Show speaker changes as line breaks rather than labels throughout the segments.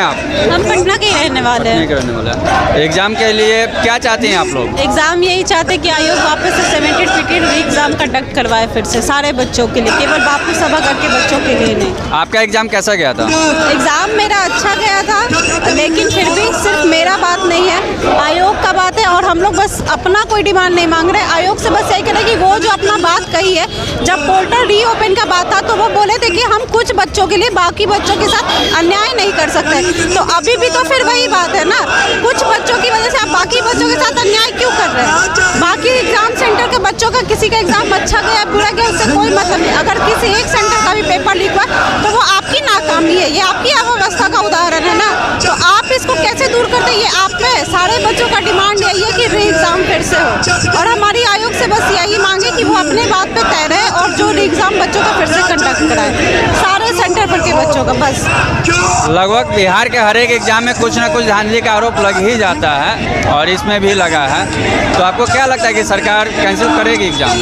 हैं आप?
हम पटना के रहने वाले हैं।
रहने वाला है। एग्जाम के लिए क्या चाहते हैं आप लोग?
एग्जाम यही चाहते हैं कि आयोग वापस से 70-50 एग्जाम कंडक्ट करवाए फिर से सारे बच्चों के लिए, केवल बापू सभागार के बच्चों के लिए नहीं।
आपका एग्जाम कैसा गया था?
एग्जाम मेरा अच्छा गया था, लेकिन फिर भी सिर्फ मेरा बात नहीं है, आयोग का बात है। और हम लोग बस अपना कोई डिमांड नहीं मांग रहे, आयोग से बस यही कह रहे कि वो जो अपना बात कही है, जब पोर्टल रीओपन का बात था तो वो बोले थे कि हम कुछ बच्चों के लिए बाकी बच्चों के साथ अन्याय नहीं कर सकते। तो अभी भी तो फिर वही बात है ना, कुछ बच्चों की वजह से आप बाकी बच्चों के साथ अन्याय क्यों कर रहे हैं? बाकी एग्जाम सेंटर के बच्चों का किसी का एग्जाम अच्छा गया बुरा गया उससे कोई मतलब नहीं। अगर किसी एक सेंटर का भी पेपर लीक हुआ तो वो आपकी नाकामी है, ये आपकी अव्यवस्था का उदाहरण है ना। तो आप इसको कैसे दूर करते? ये आप पे सारे बच्चों का डिमांड यही है कि री एग्जाम फिर से हो, और हमारी आयोग से बस यही मांगे कि वो अपने बात पे तय रहे और जो री एग्जाम बच्चों का फिर से कंडक्ट कराए सारे सेंटर पर के बच्चों का। बस
लगभग बिहार के हर एक एग्जाम में कुछ न कुछ धांधली का आरोप लग ही जाता है और इसमें भी लगा है। तो आपको क्या लगता है कि सरकार कैंसिल करेगी एग्जाम?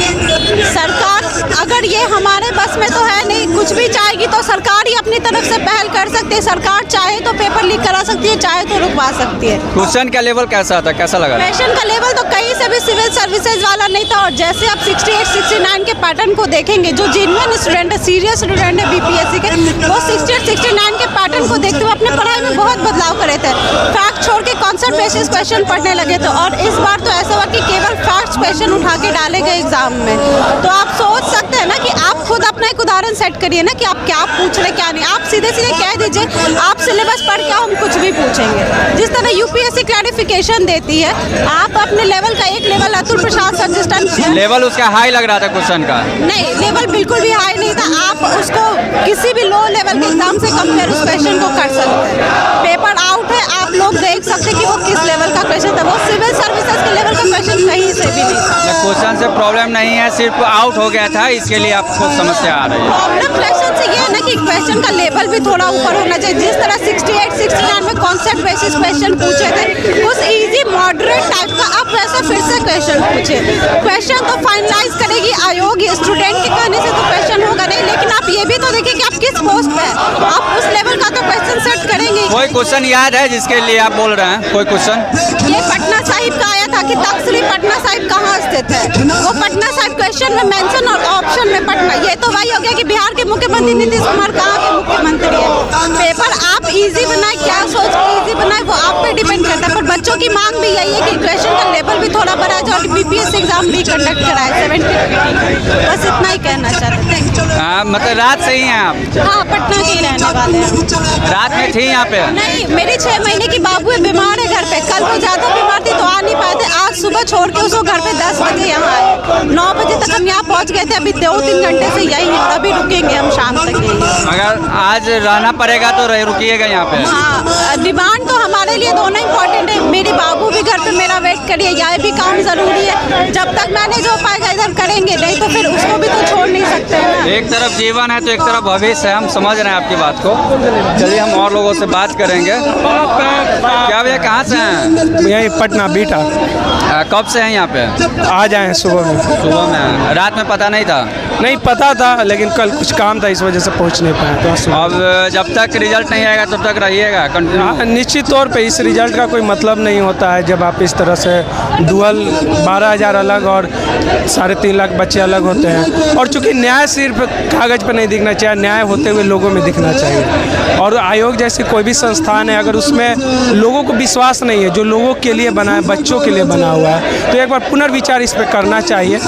सरकार अगर ये हमारे बस में तो है नहीं, कुछ भी चाहेगी तो सरकार ही अपनी तरफ से पहल कर सकती है। सरकार चाहे तो पेपर लीक करा सकती है, चाहे तो रुकवा सकती है।
क्वेश्चन का लेवल कैसा था, कैसा लगा?
क्वेश्चन का लेवल तो कहीं से भी सिविल सर्विसेज वाला नहीं था। और जैसे आप 68-69 के पैटर्न को देखेंगे, जो जेन्युइन स्टूडेंट है, सीरियस स्टूडेंट है बीपीएससी के, वो 68-69 के पैटर्न को देखते हुए अपने पढ़ाई में बहुत बदलाव करे थे, फैक्ट छोड़ के कॉन्सेप्ट बेसिस क्वेश्चन पढ़ने लगे थे। और इस बार तो ऐसा हुआ कि केवल फैक्ट्स क्वेश्चन उठा के डाले गए एग्जाम में। तो आप सोच सकते हैं ना कि आप खुद अपना एक उदाहरण सेट करिए ना कि आप क्या पूछ रहे क्या नहीं। आप सीधे सीधे कह दीजिए आप सिलेबस पढ़ के हम कुछ भी पूछेंगे। जिस तरह यूपीएससी क्लैरिफिकेशन देती है, आप अपने लेवल का एक लेवल अतुल प्रसाद सर जिस टाइम
लेवल उसका हाई लग रहा था क्वेश्चन का?
नहीं, लेवल बिल्कुल भी हाई नहीं था। आप उसको किसी भी लो लेवल के एग्जाम से कंपेयर उस क्वेश्चन को कर सकते हैं। पेपर आउट है, आप लोग देख सकते हैं कि वो किस लेवल का क्वेश्चन था। वो सिविल सर्विसेज के लेवल का क्वेश्चन कहीं से भी नहीं था।
क्वेश्चन से प्रॉब्लम नहीं है, सिर्फ आउट हो गया था, इसके लिए आपको समस्या आ रही है।
प्रॉब्लम क्वेश्चन से ये है ना कि क्वेश्चन का लेवल भी थोड़ा ऊपर होना चाहिए। जिस तरह 68-69 में कॉन्सेप्ट बेसिस क्वेश्चन पूछे थे, उस इजी मॉडरेट टाइप का आप वैसा फिर से क्वेश्चन पूछे। क्वेश्चन तो फाइनलाइज करेगी आयोग, स्टूडेंट के कहने से तो क्वेश्चन होगा नहीं। लेकिन आप ये भी तो देखिए कि आप किस पोस्ट पे हैं, आप उस लेवल का तो क्वेश्चन सेट करेंगे।
कोई क्वेश्चन याद है जिसके लिए आप बोल रहे हैं? कोई क्वेश्चन
ये पटना साहिब का आया था कि तख्त श्री पटना साहिब कहाँ स्थित है, वो पटना साहिब क्वेश्चन में मेंशन और ऑप्शन में पटना। ये तो वही हो गया कि बिहार के मुख्यमंत्री नीतीश कुमार कहाँ के मुख्यमंत्री है। पेपर आप इजी बनाए, क्या सोच के इजी बनाए वो आप पे डिपेंड करता है। पर बच्चों की मांग भी यही है कि क्वेश्चन का लेवल भी थोड़ा बढ़ा जाए और बीपीएससी एग्जाम भी कंडक्ट कराए 70-50। बस इतना ही कहना चाहते थे।
हाँ, मतलब रात से ही हैं आप?
हाँ, पटना के ही रहने वाले हैं।
रात में थी यहाँ पे?
नहीं, मेरी 6 महीने की बाबू है, बीमार है घर पे। कल वो ज्यादा बीमार थी तो आ नहीं पाए थे। आज सुबह छोड़ के उसको घर पे 10 बजे यहाँ आए, 9 बजे तक हम यहाँ पहुँच गए थे। अभी 2-3 घंटे से यही है और अभी रुकेंगे हम शाम तक यही।
अगर आज रहना पड़ेगा तो रुकिएगा यहाँ पे?
हाँ, डिमांड तो हमारे लिए दोनों इम्पोर्टेंट है। मेरी बाबू भी घर पे मेरा वेट करिए, यह भी काम जरूरी है। जब तक मैनेज हो पाएगा इधर करेंगे, नहीं तो फिर उसको भी तो छोड़ नहीं सकते हैं ना।
एक तरफ जीवन है तो एक तरफ भविष्य है, हम समझ रहे हैं आपकी बात को। चलिए हम और लोगों से बात करेंगे। क्या भैया कहाँ से हैं?
यही पटना बीटा।
कब से हैं यहाँ पे?
आज आए हैं सुबह में।
सुबह में? रात में पता नहीं था?
नहीं पता था, लेकिन कल कुछ काम था इस वजह से पहुँच नहीं पाए। तो
अब जब तक रिजल्ट नहीं आएगा तब तक रहिएगा कंटिन्यू?
निश्चित तौर पे इस रिजल्ट का कोई मतलब नहीं होता है जब आप इस तरह से डुअल 12,000 अलग और 3.5 लाख बच्चे अलग होते हैं। और चूंकि न्याय सिर्फ कागज़ पर नहीं दिखना चाहिए, न्याय होते हुए लोगों में दिखना चाहिए। और आयोग जैसी कोई भी संस्थान है, अगर उसमें लोगों को विश्वास नहीं है, जो लोगों के लिए बना है, बच्चों के लिए बना हुआ है, तो एक बार पुनर्विचार इस पर करना चाहिए।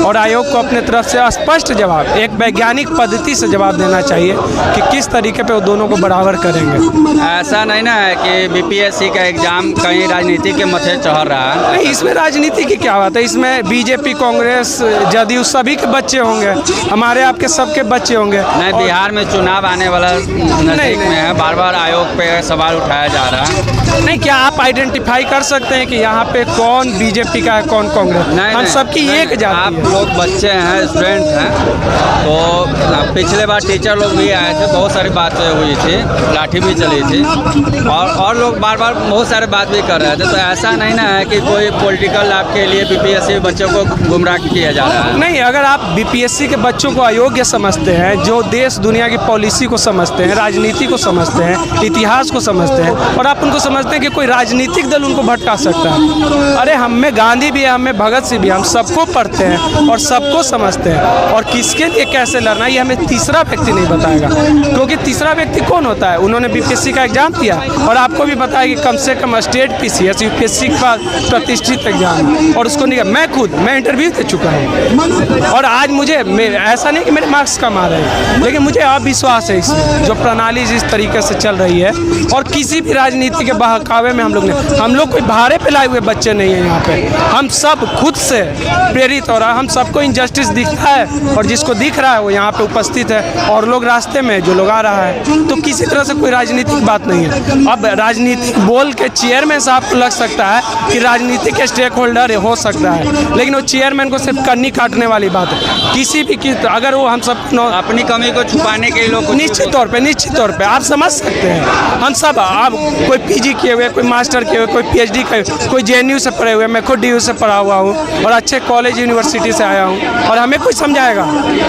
और आयोग को अपने तरफ से स्पष्ट जवाब, एक वैज्ञानिक पद्धति से जवाब देना चाहिए कि किस तरीके पे वो दोनों को बराबर करेंगे।
ऐसा नहीं ना है कि बीपीएससी का एग्जाम कहीं राजनीति के मथे चढ़ रहा है?
नहीं, इसमें राजनीति की क्या बात है। इसमें बीजेपी, कांग्रेस, जदयू सभी के बच्चे होंगे, हमारे आपके सबके बच्चे होंगे।
नहीं, बिहार में चुनाव आने वाला नजदीक में है, बार बार आयोग पे सवाल उठाया जा रहा है।
नहीं, क्या आप आइडेंटिफाई कर सकते हैं कि यहाँ पे कौन बीजेपी का है कौन कांग्रेस? हम सबकी एक जाति
आप
है।
लोग बच्चे हैं, स्टूडेंट हैं, तो पिछले बार टीचर लोग भी आए थे, बहुत सारी बातें हुई थी, लाठी भी चली थी और लोग बार बार बहुत सारे बात भी कर रहे थे। तो ऐसा नहीं ना है कि कोई पॉलिटिकल लाभ के लिए बीपीएससी बच्चों को गुमराह किया दिया जा रहा है?
नहीं, अगर आप बीपीएससी के बच्चों को अयोग्य समझते हैं, जो देश दुनिया की पॉलिसी को समझते हैं, राजनीति को समझते हैं, इतिहास को समझते हैं, और आप उनको समझते हैं कि कोई राजनीतिक दल उनको भटका सकता है। अरे हम में गांधी भी है, हम में भगत सिंह भी है, हम सबको पढ़ते हैं और सबको समझते हैं, और किसके लिए कैसे लड़ना ये हमें तीसरा व्यक्ति नहीं बताएगा। क्योंकि तीसरा व्यक्ति कौन होता है? उन्होंने बीपीएससी का एग्जाम दिया, और आपको भी बताया कि कम से कम स्टेट पीसीएस यूपीएससी का प्रतिष्ठित एग्जाम, और उसको नहीं। मैं इंटरव्यू दे चुका हूँ, और आज मुझे ऐसा नहीं कि मेरे मार्क्स कम आ रहे हैं, लेकिन मुझे अविश्वास है इसमें, जो प्रणाली जिस तरीके से चल रही है। और किसी भी राजनीति के बहकावे में हम लोग कोई भाड़े पे लाए हुए बच्चे नहीं हैं यहाँ पे। हम सब खुद से प्रेरित हो रहा है, हम सबको इनजस्टिस दिखता है, और जिसको दिख रहा है वो यहाँ पे उपस्थित है, और लोग रास्ते में जो लोग आ रहा है। तो किसी तरह से कोई राजनीतिक बात नहीं है। अब राजनीतिक बोल के चेयरमैन साहब को लग सकता है कि राजनीतिक स्टेक होल्डर हो सकता है, लेकिन वो चेयरमैन को सिर्फ कन्नी काटने वाली बात है। किसी भी अगर वो हम सब
अपनी कमी को छुपाने के लोग
निश्चित तौर पे आप समझ सकते हैं। हम सब, आप कोई पीजी किए हुए, कोई मास्टर किए हुए, कोई पीएचडी किए हुए, कोई जेएनयू से पढ़े हुए, मैं खुद डीयू से पढ़ा हुआ हूँ, और अच्छे कॉलेज यूनिवर्सिटी से आया हूँ, और हमें कोई समझाएगा।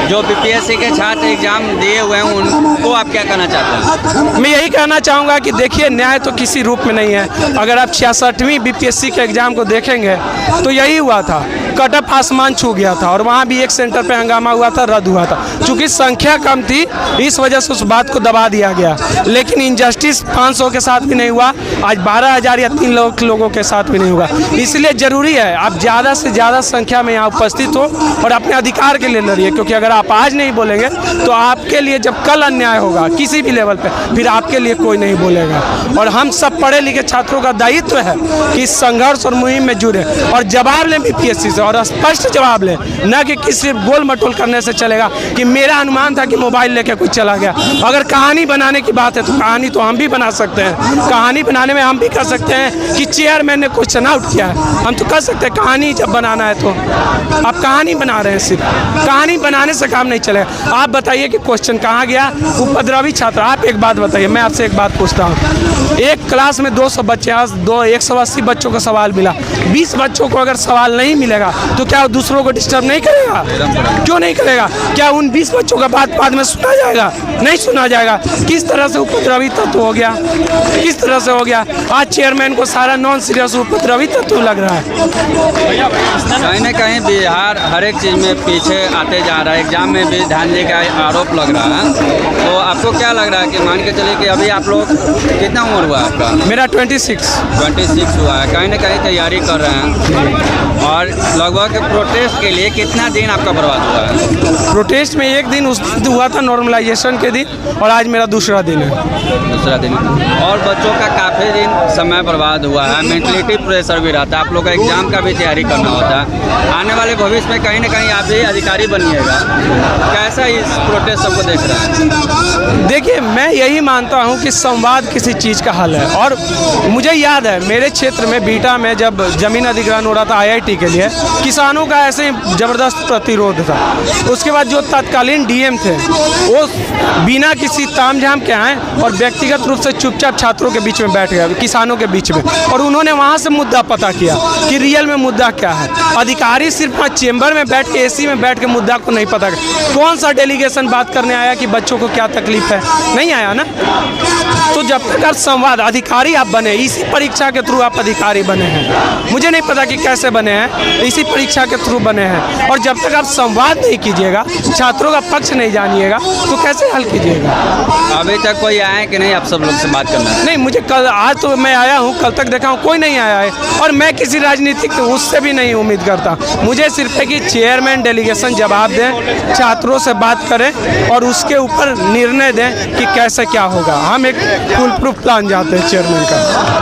जो बीपीएससी के छात्र एग्जाम दिए हुए हैं उनको आप क्या कहना चाहते हैं?
मैं यही कहना चाहूँगा कि देखिए, न्याय तो किसी रूप में नहीं है। अगर आप 66वीं बीपीएससी के एग्जाम को देखेंगे तो यही हुआ था, कट ऑफ आसमान छू गया था, और वहाँ भी एक सेंटर पे हंगामा हुआ था, रद्द हुआ था। चूँकि संख्या कम थी, इस वजह से उस बात को दबा दिया गया। लेकिन इनजस्टिस 500 के साथ भी नहीं हुआ, आज 12,000 या 3 लाख लोगों के साथ भी नहीं हुआ। इसलिए ज़रूरी है आप ज़्यादा से ज़्यादा संख्या में यहाँ उपस्थित हो और अपने अधिकार के लिए लड़िए, क्योंकि अगर आप आज नहीं बोलेंगे तो आपके लिए जब कल अन्याय होगा किसी भी लेवल पे, फिर आपके लिए कोई नहीं बोलेगा। और हम सब पढ़े लिखे छात्रों का दायित्व है कि इस संघर्ष और मुहिम में जुड़े और जवाब लें बीपीएससी से, और स्पष्ट जवाब लें, न कि किसी गोल मटोल करने से चलेगा कि मेरा अनुमान था कि मोबाइल लेके कुछ चला गया। अगर कहानी बनाने की बात है तो कहानी तो हम भी बना सकते हैं। कहानी बनाने में हम भी कर सकते हैं कि चेयरमैन ने क्वेश्चन आउट किया है, हम तो कर सकते हैं। कहानी जब बनाना है तो आप कहानी बना रहे हैं, सिर्फ कहानी बनाने से काम नहीं चलेगा। आप बताइए कि क्वेश्चन कहाँ गया? उपद्रवी छात्र। आप एक बात बताइए, मैं आपसे एक बात पूछता हूँ, एक क्लास में 200 बच्चे, 180 बच्चों को सवाल मिला, 20 बच्चों को अगर सवाल नहीं मिलेगा तो क्या वो दूसरों को डिस्टर्ब नहीं करेगा? क्यों नहीं करेगा? क्या उन 20 बच्चों का बात बाद में सुना जाएगा? नहीं सुना जाएगा। किस तरह से उपद्रवी तत्व हो गया, किस तरह से हो गया? आज चेयरमैन को सारा नॉन सीरियस उपद्रवी तत्व लग रहा है।
कहीं ना कहीं बिहार हर एक चीज़ में पीछे आते जा रहा है, एग्जाम में भी धांधली का आरोप लग रहा है। तो आपको क्या लग रहा है कि मान के चलिए कि अभी आप लोग, कितना उम्र हुआ आपका?
मेरा 26
हुआ है, कहीं ना कहीं तैयारी कर रहे हैं, और लगभग प्रोटेस्ट के लिए कितना दिन आपका बर्बाद हुआ है?
प्रोटेस्ट में एक दिन उस दिन हुआ था नॉर्मलाइजेशन के दिन, और आज मेरा दूसरा दिन है।
दूसरा दिन, और बच्चों का काफ़ी दिन समय बर्बाद हुआ है, मेंटलिटी प्रेशर भी रहता है, आप लोग का एग्जाम का भी तैयारी करना होता है। आने वाले भविष्य में कहीं ना कहीं आप भी अधिकारी बनिएगा, कैसा इस प्रोटेस्ट सबको देख रहे हैं?
देखिए, मैं यही मानता हूं कि संवाद किसी चीज़ का हल है। और मुझे याद है मेरे क्षेत्र में बीटा में जब ज़मीन अधिग्रहण हो रहा था आईआईटी के लिए, किसानों का ऐसे ज़बरदस्त प्रतिरोध था। उसके बाद जो तत्कालीन डीएम थे वो बिना किसी तामझाम के आए और व्यक्तिगत रूप से चुपचाप छात्रों के बीच में बैठ गए, किसानों के बीच में, और उन्होंने वहाँ से मुद्दा पता किया कि रियल में मुद्दा क्या है। अधिकारी सिर्फ चेंबर में बैठ के, एसी में बैठ के मुद्दा को नहीं पता। कौन सा डेलीगेशन बात करने आया कि बच्चों को क्या तकलीफ है? नहीं आया ना। तो जब तक आप संवाद, अधिकारी आप बने, इसी परीक्षा के थ्रू आप अधिकारी बने हैं, मुझे नहीं पता कि कैसे बने हैं, इसी परीक्षा के थ्रू बने हैं। और जब तक आप संवाद नहीं कीजिएगा, छात्रों का पक्ष नहीं जानिएगा, तो कैसे हल कीजिएगा?
अभी तक कोई आया है कि नहीं आप सब लोग से बात करना?
नहीं, मुझे कल, आज तो मैं आया हूँ, कल तक देखा हूँ कोई नहीं आया है, और मैं किसी राजनीतिक उससे भी नहीं उम्मीद करता। मुझे सिर्फ है कि चेयरमैन डेलीगेशन जवाब दें, छात्रों से बात करें और उसके ऊपर निर्णय दें कि कैसे क्या होगा। हम एक फुल प्रूफ प्लान चाहते हैं चेयरमैन का।